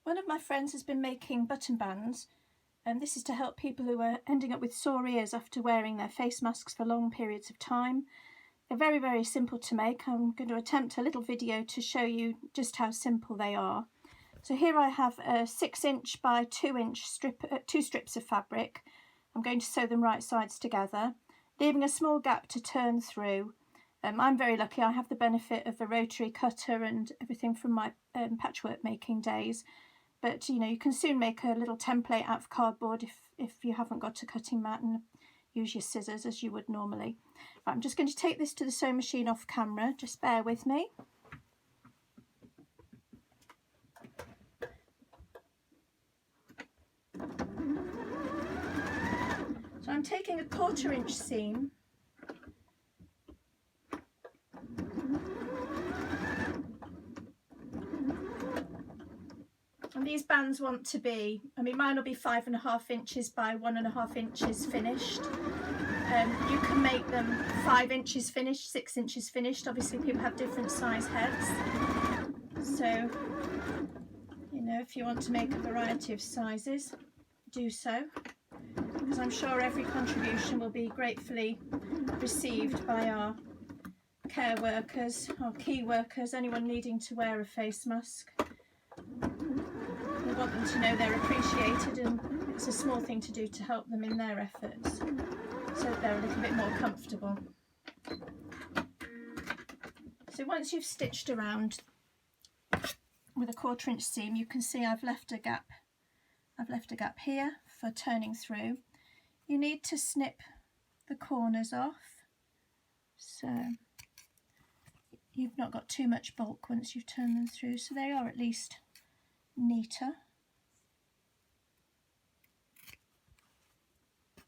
One of my friends has been making button bands, and this is to help people who are ending up with sore ears after wearing their face masks for long periods of time. They're very, very simple to make. I'm going to attempt a little video to show you just how simple they are. So here I have a 6" by 2" two strips of fabric. I'm going to sew them right sides together, leaving a small gap to turn through. I'm very lucky. I have the benefit of a rotary cutter and everything from my patchwork making days. But you know, you can soon make a little template out of cardboard if you haven't got a cutting mat, and use your scissors as you would normally. Right, I'm just going to take this to the sewing machine off camera, just bear with me. So I'm taking a 1/4 inch seam . And these bands want to be, I mean, mine will be 5½ inches by 1½ inches finished. You can make them 5 inches finished, 6 inches finished. Obviously people have different size heads. So, you know, if you want to make a variety of sizes, do so. Because I'm sure every contribution will be gratefully received by our care workers, our key workers, anyone needing to wear a face mask. We want them to know they're appreciated, and it's a small thing to do to help them in their efforts, so that they're a little bit more comfortable. So once you've stitched around with a 1/4 inch seam, you can see I've left a gap. I've left a gap here for turning through. You need to snip the corners off, so you've not got too much bulk once you've turned them through, so they are at least neater.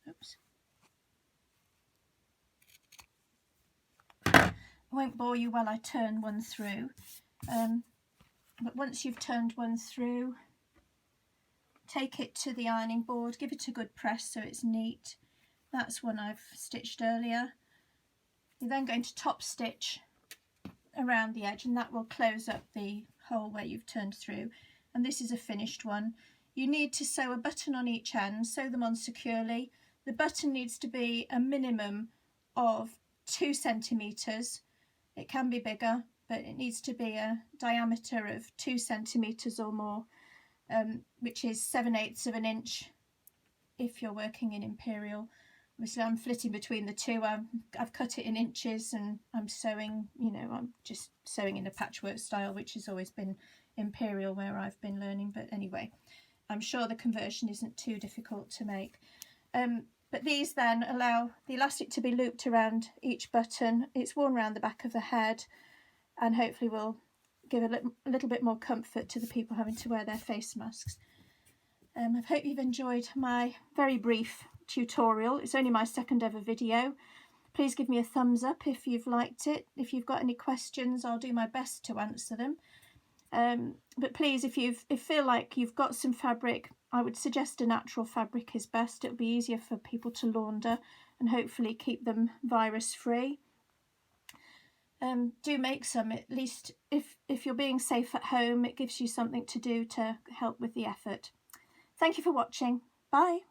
Oops. I won't bore you while I turn one through, but once you've turned one through, take it to the ironing board, give it a good press so it's neat. That's one I've stitched earlier. You're then going to top stitch around the edge, and that will close up the hole where you've turned through. And this is a finished one. You need to sew a button on each end, sew them on securely. The button needs to be a minimum of 2 centimetres. It can be bigger, but it needs to be a diameter of 2 centimetres or more, which is 7/8 of an inch if you're working in imperial. Obviously I'm flitting between the two. I've cut it in inches, and I'm sewing, you know, I'm just sewing in a patchwork style, which has always been imperial where I've been learning. But anyway, I'm sure the conversion isn't too difficult to make. But these then allow the elastic to be looped around each button. It's worn around the back of the head, and hopefully will give a little bit more comfort to the people having to wear their face masks. I hope you've enjoyed my very brief tutorial. It's only my 2nd ever video. Please give me a thumbs up if you've liked it. If you've got any questions, I'll do my best to answer them. But please, if you feel like you've got some fabric, I would suggest a natural fabric is best. It'll be easier for people to launder and hopefully keep them virus free. Do make some, at least if you're being safe at home, it gives you something to do to help with the effort. Thank you for watching. Bye.